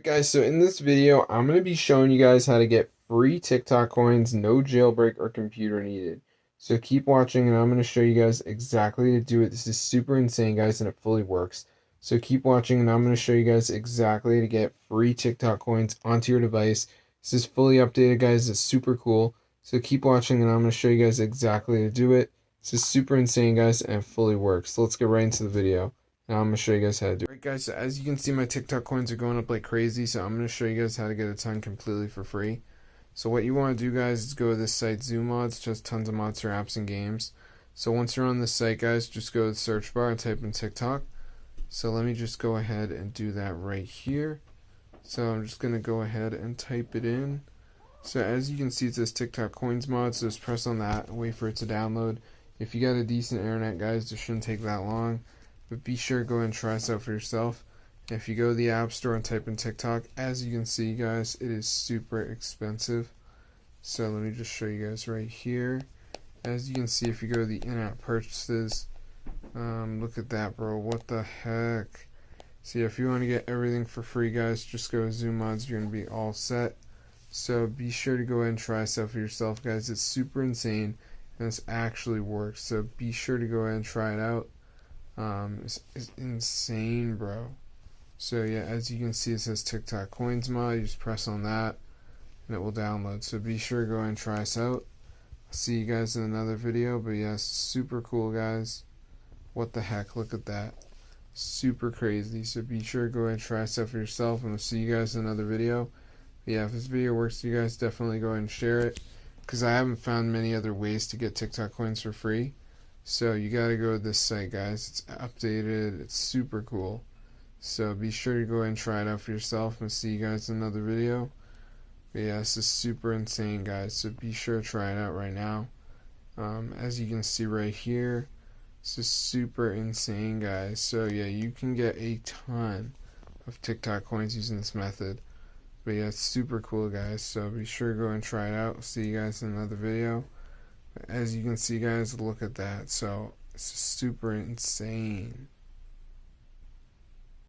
Guys, so in this video, I'm going to be showing you guys how to get free TikTok coins, no jailbreak or computer needed. So keep watching and I'm going to show you guys exactly to do it. This is super insane, guys, and it fully works. So keep watching and I'm going to show you guys exactly to get free TikTok coins onto your device. This is fully updated, guys. It's super cool. So keep watching and I'm going to show you guys exactly to do it. This is super insane, guys, and it fully works. So let's get right into the video. Now I'm going to show you guys how to do it. Alright guys, so as you can see, my TikTok coins are going up like crazy, so I'm going to show you guys how to get a ton completely for free. So what you want to do, guys, is go to this site, ZooMods, just tons of mods for apps and games. So once you're on this site, guys, just go to the search bar and type in TikTok. So let me just go ahead and do that right here. So I'm just going to go ahead and type it in. So as you can see, it says TikTok coins mod, so just press on that and wait for it to download. If you got a decent internet, guys, it shouldn't take that long. But be sure to go and try this out for yourself. If you go to the App Store and type in TikTok, as you can see, guys, it is super expensive. So let me just show you guys right here. As you can see, if you go to the in-app purchases, look at that, bro. What the heck? See, if you want to get everything for free, guys, just go to ZooMods. You're going to be all set. So be sure to go ahead and try this out for yourself, guys. It's super insane, and this actually works. So be sure to go ahead and try it out. It's insane, bro. So yeah, as you can see, it says TikTok coins mod. You just press on that and it will download. So be sure to go and try us out. I'll see you guys in another video. But yeah, super cool, guys. What the heck, look at that. Super crazy. So be sure to go and try us out for yourself, and I'll see you guys in another video. But yeah, if this video works for you guys, definitely go ahead and share it, because I haven't found many other ways to get TikTok coins for free. So you gotta go to this site, guys. It's updated. It's super cool. So be sure to go ahead and try it out for yourself, and see you guys in another video. But yeah, this is super insane, guys. So be sure to try it out right now. As you can see right here, this is super insane, guys. So yeah, you can get a ton of TikTok coins using this method. But yeah, it's super cool, guys. So be sure to go and try it out. See you guys in another video. As you can see, guys, look at that. So it's super insane.